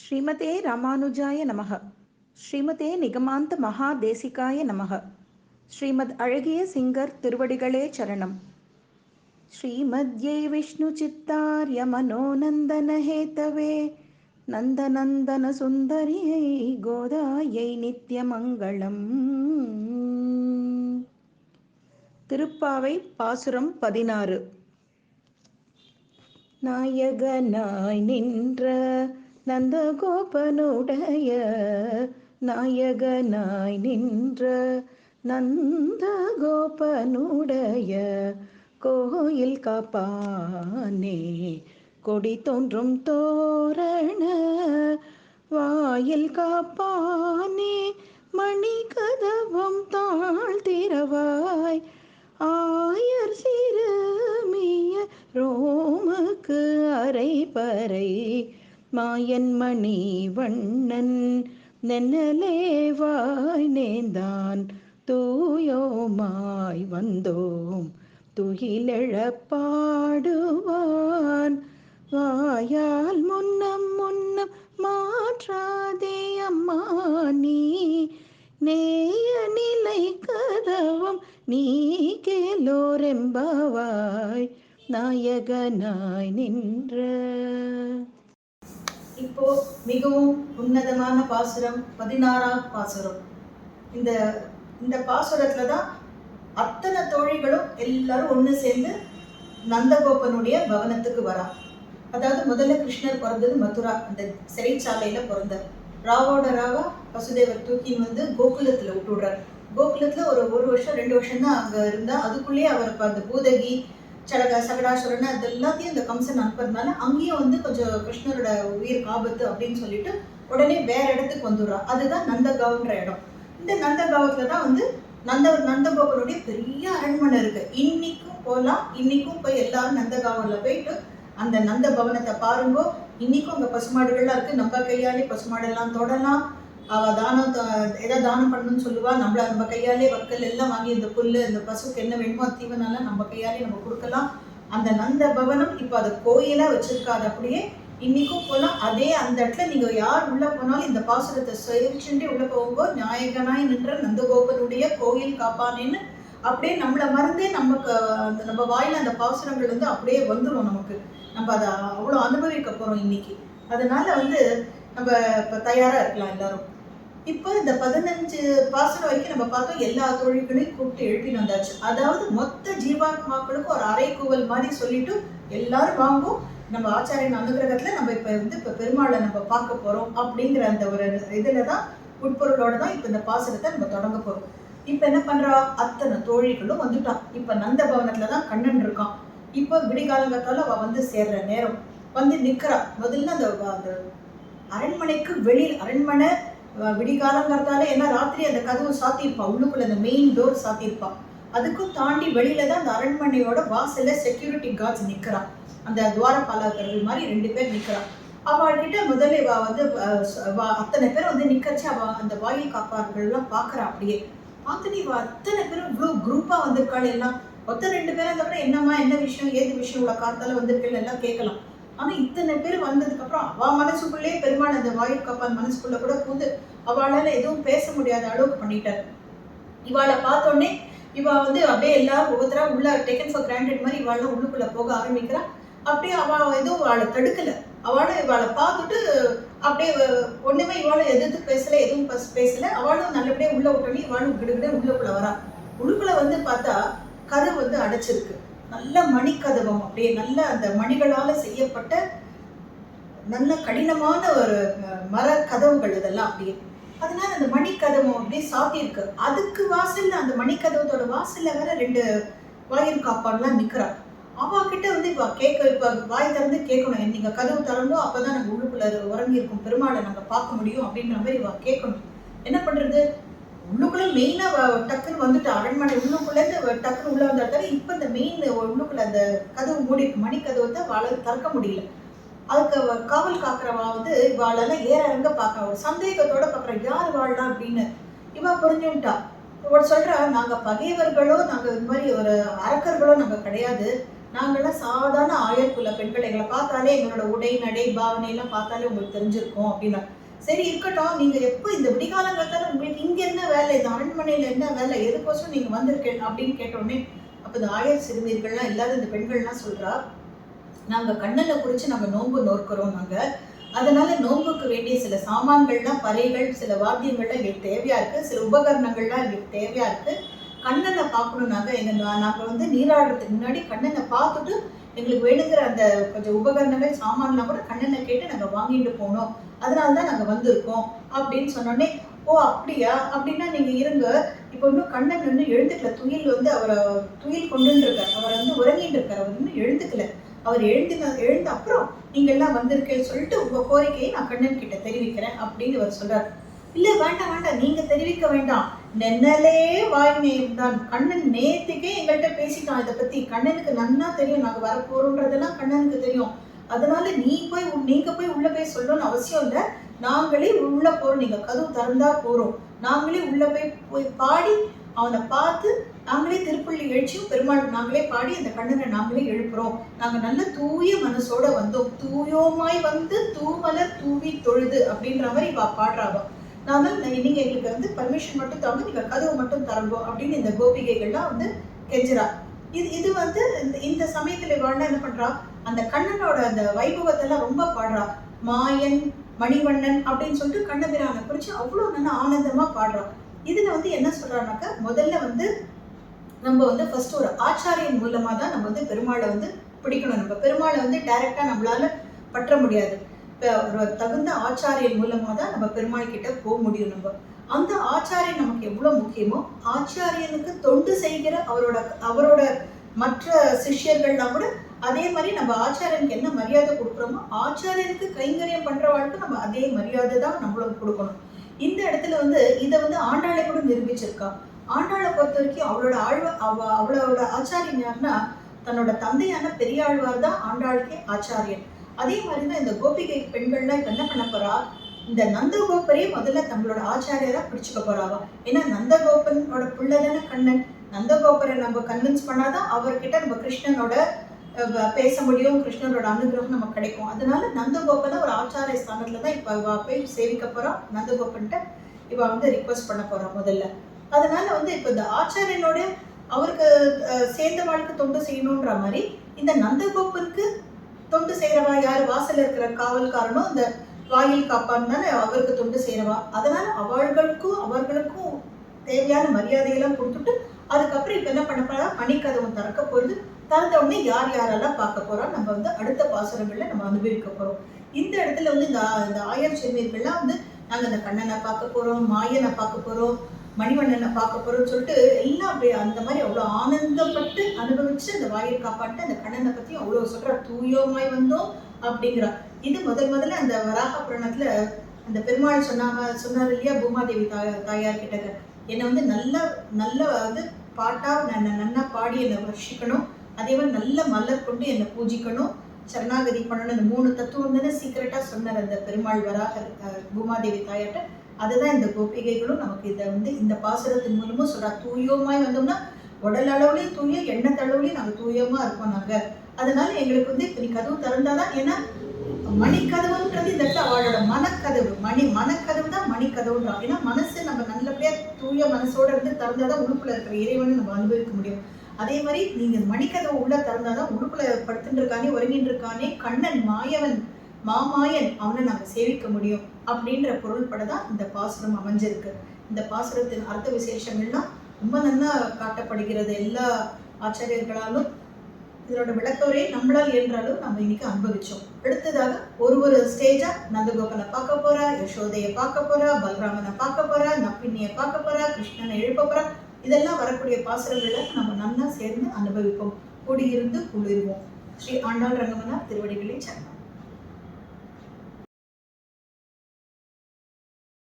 ஸ்ரீமதே ராமானுஜாய நமக. ஸ்ரீமதே நிகமாந்த மகாதேசிகாய நமக. ஸ்ரீமத் அழகிய சிங்கர் திருவடிகளே சரணம். ஸ்ரீமத்யை விஷ்ணு சித்தார்ய மனோநந்தன ஹேதவே நந்தநந்தன சுந்தரியை கோதாயை நித்யமங்களம். திருப்பாவை பாசுரம் 16. நாயகனாய் நின்ற நந்தகோபனுடைய நாயகனாய் நின்ற நந்தகோபனுடைய கோயில் காப்பானே கொடி தோன்றும் தோரண வாயில் காப்பானே மணி கதவம் தாழ்த்திரவாய் ஆயர் சிறுமிய ரோமக்கு அரைபறை மாயன் மணி வண்ணன் நென்னலேவாய் நேர்ந்தான் தூயோமாய் வந்தோம் துயிலெழப் பாடுவான் வாயால் முன்னம் முன்னம் மாற்றாதே அம்மா நீ நேய நிலை கதவம் நீ கேலோரெம்பவாய் நாயகனாய் நின்ற. இப்போ மிகவும் உன்னதமான பாசுரம் 16ஆம் பாசுரம். இந்த பாசுரத்துல தான் அத்தனை தோழிகளும் எல்லாரும் ஒன்று சேர்ந்து நந்தகோபனுடைய பவனத்துக்கு வரா. அதாவது முதல்ல கிருஷ்ணர் பிறந்தது மதுரா, அந்த சிறைச்சாலையில பிறந்தார். ராவோட ராவா வசுதேவர் தூக்கின்னு வந்து கோகுலத்துல விட்டுடுறார். கோகுலத்துல ஒரு வருஷம் 2 வருஷம் தான் அங்க இருந்தா. அதுக்குள்ளேயே அவருக்கு அந்த பூதகி சகடாசுரன் அது எல்லாத்தையும் இந்த கம்சன் அனுப்புறதுனால அங்கேயும் வந்து கொஞ்சம் கிருஷ்ணரோட உயிர் ஆபத்து அப்படின்னு சொல்லிட்டு உடனே வேற இடத்துக்கு வந்துடுறா. அதுதான் நந்தகாவ்ன்ற இடம். இந்த நந்தகாவத்துல தான் வந்து நந்தகோபனுடைய பெரிய அரண்மனை இருக்கு. இன்னைக்கும் போகலாம், இன்னைக்கும் போய் எல்லாரும் நந்தகாவல போயிட்டு அந்த நந்த பவனத்தை பாருங்கோ. இன்னைக்கும் அங்க பசுமாடுகள்லாம் இருக்கு. நம்ம கையாலே பசுமாடெல்லாம் தொடலாம். அவ ஏதாவது தானம் பண்ணணும்னு சொல்லுவா. நம்ம கையாலே வக்கல் எல்லாம் வாங்கி இந்த புல்லு இந்த பசுக்கு என்ன வேணுமோ தீவனால நம்ம கையாலே நம்ம கொடுக்கலாம். அந்த நந்த பவனம் இப்ப அதை கோயிலா வச்சிருக்காது. அப்படியே இன்னைக்கும் போலாம். அதே அந்த இடத்துல நீங்க யார் உள்ள போனாலும் இந்த பாசுரத்தை சேவிச்சுட்டே உள்ள போகும்போது நாயகனாய் நின்ற நந்தகோபனுடைய கோயில் காப்பானேன்னு அப்படியே நம்மளை மறந்தே நமக்கு நம்ம வாயில அந்த பாசுரங்கள் வந்து அப்படியே வந்துடும். நமக்கு நம்ம அதை அவ்வளோ அனுபவிக்க போறோம் இன்னைக்கு. அதனால வந்து நம்ம இப்போ தயாரா இருக்கலாம் எல்லாரும். இப்போ இந்த 15 பாசுரம் வரைக்கும் நம்ம பார்த்தோம். எல்லா தொழில்களையும் கூப்பிட்டு எழுப்பி வந்தாச்சு. அதாவது மொத்த ஜீவாத்மாக்களுக்கும் ஒரு அரைக்கூவல் மாதிரி சொல்லிட்டு எல்லாரும் வாங்கும். நம்ம ஆச்சாரியன் அனுகிரகத்துல நம்ம இப்ப பெருமாளை நம்ம பார்க்க போறோம் அப்படிங்கிற அந்த ஒரு இதுலதான் உட்பொருளோட தான் இப்ப இந்த பாசுரத்தை நம்ம தொடங்க போறோம். இப்ப என்ன பண்றா, அத்தனை தோழிகளும் வந்துட்டான். இப்ப நந்த பவனத்துலதான் கண்ணன் இருக்கான். இப்ப விடிகாலங்கத்தால அவ வந்து சேர்ற நேரம் வந்து நிக்கிறா. முதல்ல அந்த அரண்மனைக்கு வெளியில், அரண்மனை விடிகாலங்கிறதால ஏன்னா ராத்திரி அந்த கதவு சாத்தியிருப்பா, உள்ளுக்குள்ள அந்த மெயின் டோர் சாத்தியிருப்பா. அதுக்கும் தாண்டி வெளியில தான் அந்த அரண்மனையோட வாசல்ல செக்யூரிட்டி கார்ட்ஸ் நிக்கிறா. அந்த துவாரபாலகர்கள் மாதிரி 2 பேர் நிக்கிறா. அவள்கிட்ட முதல்ல வந்து அத்தனை பேர் வந்து நிக்கச்சு. அவ அந்த வாயில் காப்பாளர்கள் எல்லாம் பாக்குறா. அப்படியே பார்த்து நீ அத்தனை பேரும் இவ்வளவு குரூப்பா வந்திருக்காள். எல்லாம் 2 பேரும் அந்த என்னம்மா என்ன விஷயம் ஏது விஷயம் உள்ள காத்தால வந்திருக்கேன் எல்லாம் கேட்கலாம். ஆனா இத்தனை பேர் வந்ததுக்கு அப்புறம் அவ மனசுக்குள்ளே பெருமாள் அந்த வாயில் காப்பான் மனசுக்குள்ள கூட பூந்து அவளால எதுவும் பேச முடியாத அளவுக்கு பண்ணிட்டார். இவாளை பார்த்தோடனே இவ வந்து அப்படியே எல்லாரும் ஒவ்வொருத்தரா உள்ள டேக்கன் ஃபார் கிராண்டட் மாதிரி இவாளெல்லாம் உள்ளுக்குள்ள போக ஆரம்பிக்கிறா. அப்படியே அவ எதுவும் அவளை தடுக்கல. இவாளை பார்த்துட்டு அப்படியே ஒண்ணுமே இவாளை எதிர்த்து பேசல, எதுவும் பேசல. அவளும் நல்லபடியா உள்ள விட்டோன்னே இவாளும் கிடுகிட உள்ளுக்குள்ள வரா. உள்ளுக்குள்ள வந்து பார்த்தா கதவு வந்து அடைச்சிருக்கு. நல்ல மணிக்கதவம், அப்படியே நல்ல அந்த மணிகளால செய்யப்பட்ட நல்ல கடினமான ஒரு மர கதவுகள் இதெல்லாம் அப்படியே. அதனால அந்த மணிக்கதவம் அப்படியே சாத்தியிருக்கு. அதுக்கு வாசல்ல அந்த மணிக்கதவத்தோட வாசல்ல வேற 2 வாயில் காப்பான்லாம் நிக்கிறா. அவ கிட்ட வந்து இப்ப வாய் திறந்து கேட்கணும், நீங்க கதவு திறந்தோம் அப்பதான் நாங்க உள்ளுக்குள்ள உறங்கி இருக்கும் பெருமாளை நாங்க பார்க்க முடியும் அப்படின்ற மாதிரி இவ கேட்கணும். என்ன பண்றது, உள்ளுக்குள்ள மெயினா டக்குன்னு வந்துட்டு அரண்மனை உள்ளுக்குள்ள இருந்து டக்குன்னு உள்ள வந்தாட்டாரு. இப்ப இந்த மெயின் உள்ளுக்குள்ள அந்த கதவு மூடி மணி கதவை வாழ திறக்க முடியல. அதுக்கு காவல் காக்குறவா வந்து இவாளெல்லாம் ஏற இறங்க பார்க்க ஒரு சந்தேகத்தோட பாக்குற, யார் வாழலாம் அப்படின்னு. இவ புரிஞ்சுட்டா. இவள் சொல்றா, நாங்க பகைவர்களோ நாங்க இது மாதிரி ஒரு அரக்கர்களோ நாங்க கிடையாது. நாங்கள்லாம் சாதாரண ஆயர்குல பெண்கள், எங்களை பார்த்தாலே எங்களோட உடை நடை பாவனை எல்லாம் பார்த்தாலே உங்களுக்கு தெரிஞ்சிருக்கும் அப்படின்னா. சரி இருக்கட்டும், நீங்க எப்போ இந்த விடிகாலங்கிறதால உங்களுக்கு இங்க என்ன வேலை, இந்த அரண்மனையில என்ன வேலை, எதுக்கோசம் நீங்க வந்திருக்கேன் அப்படின்னு கேட்டோடனே அப்ப இந்த ஆயர் சிறுமியர்கள்லாம் எல்லாரும் இந்த பெண்கள்லாம் சொல்றா, நாங்க கண்ணனை குறிச்சு நாங்க நோன்பு நோக்கிறோம். நாங்க அதனால நோன்புக்கு வேண்டிய சில சாமான்கள்லாம், பறைகள், சில வாத்தியங்கள்லாம் எங்களுக்கு தேவையா இருக்கு, சில உபகரணங்கள்லாம் எங்களுக்கு தேவையா இருக்கு. கண்ணனை பார்க்கணும். நாங்கள் வந்து நீராடுறதுக்கு முன்னாடி கண்ணனை பார்த்துட்டு எங்களுக்கு வேணுங்கிற அந்த கொஞ்சம் உபகரணங்கள் சாமான்லாம் கூட கண்ணனை கேட்டு நாங்கள் வாங்கிட்டு போனோம், அதனால தான் நாங்கள் வந்திருக்கோம் அப்படின்னு சொன்னோடனே, ஓ அப்படியா, அப்படின்னா நீங்கள் இருங்க, இப்போ இன்னும் கண்ணன் இன்னும் எழுந்துக்கல, துயில் வந்து அவரை துயில் கொண்டுன்னு இருக்கார், அவர் வந்து உறங்கிட்டு இருக்கார், அவர் இன்னும் எழுந்துக்கல, அவர் எழுந்த அப்புறம் நீங்க எல்லாம் வந்திருக்கேன்னு சொல்லிட்டு உங்க கோரிக்கையை நான் கண்ணன் கிட்ட தெரிவிக்கிறேன் அப்படின்னு அவர் சொல்றாரு. இல்ல வேண்டாம் வேண்டாம், நீங்க தெரிவிக்க வேண்டாம், நென்னலே வாய் நேர்ந்தான். கண்ணன் நேத்துக்கே எங்கள்கிட்ட பேசிட்டான் இதை பத்தி, கண்ணனுக்கு நன்னா தெரியும் நாங்க வரப்போறோன்றதெல்லாம் கண்ணனுக்கு தெரியும், அதனால நீங்க போய் உள்ள போய் சொல்லணும்னு அவசியம் இல்லை, நாங்களே உள்ள போறோம், நீங்க கதவு திறந்தா போறோம், நாங்களே உள்ள போய் பாடி அவனை பார்த்து நாங்களே திருப்பள்ளி எழுச்சியும் பெருமாள் நாங்களே பாடி அந்த கண்ணனை நாங்களே எழுப்புறோம், நாங்க நல்ல தூய மனசோட வந்தோம், தூயோமாய் வந்து தூமலர் தூவி தொழுது அப்படின்ற மாதிரி பாடுறாவோ. நீங்க எங்களுக்கு வந்து பர்மிஷன் மட்டும் தாங்க, நீங்க கதவு மட்டும் தரங்கோ அப்படின்னு இந்த கோபிகைகள்லாம் வந்து கெஞ்சுறா. இது வந்து இந்த சமயத்துல வாழ்ந்தா என்ன பண்றா, அந்த கண்ணனோட அந்த வைபவத்தெல்லாம் ரொம்ப பாடுறா. மாயன் மணிவண்ணன் அப்படின்னு சொல்லிட்டு கண்ணபிரானை குறிச்சு அவ்வளவு நல்லா ஆனந்தமா பாடுறா. இதுல வந்து என்ன சொல்றான்னாக்கா, முதல்ல வந்து நம்ம வந்து ஃபர்ஸ்ட் ஒரு ஆச்சாரியன் மூலமா தான் நம்ம வந்து பெருமாளை வந்து பிடிக்கணும். நம்ம பெருமாளை வந்து டைரக்டா நம்மளால பற்ற முடியாது, ஒரு தகுந்த ஆச்சாரியன் மூலமா தான் நம்ம பெருமாள் கிட்ட போக முடியும். நம்ம அந்த ஆச்சாரியன் நமக்கு எவ்வளவு முக்கியமோ, ஆச்சாரியனுக்கு தொண்டு செய்கிற அவரோட மற்ற சிஷ்யர்கள்லாம் கூட அதே மாதிரி நம்ம ஆச்சாரியனுக்கு என்ன மரியாதை கொடுக்குறோமோ, ஆச்சாரியனுக்கு கைங்கரியம் பண்றவாளுக்கு நம்ம அதே மரியாதை தான் நம்மளும் கொடுக்கணும். இந்த இடத்துல வந்து இதை வந்து ஆண்டாளை கூட நிரூபிச்சிருக்கா. ஆண்டாளை பொறுத்த வரைக்கும் அவளோட ஆச்சாரியன் யாருன்னா, தன்னோட தந்தையான பெரியாழ்வார் தான் ஆண்டாளுக்கே ஆச்சாரியன். அதே மாதிரிதான் இந்த கோபிகை பெண்கள்லாம் இப்ப என்ன பண்ண போறா, இந்த நந்தகோபரையே முதல்ல தங்களோட ஆச்சாரியரா பிடிச்சுக்க போறாவா. ஏன்னா நந்தகோபனோட பிள்ளைதானே கண்ணன், நந்தகோபரை நம்ம கன்வின்ஸ் பண்ணாதான் அவர்கிட்ட நம்ம கிருஷ்ணனோட பேச முடியும், கிருஷ்ணனோட அனுகிரகம் நமக்கு கிடைக்கும். அதனால நந்தகோபனை ஒரு ஆச்சாரிய ஸ்தானத்துல தான் இப்ப இவ போய் சேவிக்க போறா. நந்தகோபன்ட்ட இவ வந்து ரிக்வெஸ்ட் பண்ண போறா முதல்ல. அதனால வந்து இப்ப இந்த ஆச்சாரியனோட அவருக்கு சேர்ந்த வாழ்க்கை தொண்டு செய்யணும்ன்ற மாதிரி இந்த நந்தகோபனுக்கு தொண்டு செய்யறவா யாரு, வாசல்ல இருக்கிற காவல்காரனும் இந்த வாயில் காப்பான்னு தானே அவருக்கு தொண்டு செய்யறவா. அதனால அவர்களுக்கும் தேவையான மரியாதையெல்லாம் கொடுத்துட்டு அதுக்கப்புறம் இப்ப என்ன பண்ண போறா, மணிக்கதவும் திறக்க போறது. திறந்த உடனே யார் யாரெல்லாம் பார்க்க போறோம் நம்ம வந்து அடுத்த பாசுரங்கள்ல நம்ம அனுபவிக்க போறோம். இந்த இடத்துல வந்து இந்த ஆயர் சிறுமியர்கள்லாம் வந்து நாங்க இந்த கண்ணனை பார்க்க போறோம், மாயனை பார்க்க போறோம், மணிவண்ணனை பார்க்க போறோம்னு சொல்லிட்டு எல்லாம் அப்படியே அந்த மாதிரி அவ்வளவு ஆனந்தப்பட்டு அனுபவிச்சு அந்த வாயில் காப்பாட்டு அந்த கண்ணனை பத்தி அவ்வளவு சொல்றா. தூயோமாய் வந்தோம் அப்படிங்கிறா. இது முதல்ல அந்த வராக புராணத்துல அந்த பெருமாள் சொன்னார் இல்லையா, பூமாதேவி தாயார் கிட்ட, என்னை வந்து நல்ல வந்து பாட்டா நன்னா பாடி என்னை வர்ஷிக்கணும், அதே மாதிரி நல்ல மலர் கொண்டு என்னை பூஜிக்கணும், சரணாகதி பண்ணணும். இந்த 3 தத்துவம் தானே சீக்கிரட்டா சொன்னார் அந்த பெருமாள் வராக பூமாதேவி தாயார்ட்ட. அதுதான் இந்த கோபிகைகளும் நமக்கு இதை வந்து இந்த பாசுரத்தின் மூலமும் சொல்றா. தூயோமாய் வந்தோம்னா உடல் அளவுலையும் தூய, எண்ணத்தளவுலையும் நாங்கள் தூயமா இருக்கோம் நாங்க. அதனால எங்களுக்கு வந்து இப்ப நீ கதவு திறந்தாதான், ஏன்னா மணிக்கதவுன்றது இந்த இடத்துல அவளோட மனக்கதவு, மனக்கதவு தான் மணிக்கதவுன்றான். ஏன்னா மனசு நம்ம நல்லபடியா தூய மனசோட இருந்து திறந்தாதான் உழுப்புல இருக்கிற இறைவனை நம்ம அனுபவிக்க முடியும். அதே மாதிரி நீங்க மணிக்கதவு உள்ள திறந்தாதான் உழுப்புல படுத்துட்டு இருக்கானே, உறங்கிட்டு இருக்கானே கண்ணன் மாமாயன் அவனை நாங்க சேவிக்க முடியும் அப்படின்ற பொருள்படதான் இந்த பாசுரம் அமைஞ்சிருக்கு. இந்த பாசுரத்தின் அர்த்த விசேஷங்கள்லாம் ரொம்ப நல்லா காட்டப்படுகிறது எல்லா ஆச்சாரியர்களாலும். இதனோட விளக்கவரை நம்மளால் இயன்றாலும் நம்ம இன்னைக்கு அனுபவிச்சோம். அடுத்ததாக ஒரு ஸ்டேஜா நந்தகோபனை பார்க்க போறா, யசோதையை பார்க்க போறா, பலராமனை பார்க்க போறா, நப்பிண்ணியை பார்க்க போறா, கிருஷ்ணனை எழுப்ப போறா. இதெல்லாம் வரக்கூடிய பாசுரங்களை நம்ம நல்லா சேர்ந்து அனுபவிப்போம். கூடியிருந்து குளிர்வோம். ஸ்ரீ ஆண்டாள் ரங்கமன்னார் திருவடிகளே சரணம்.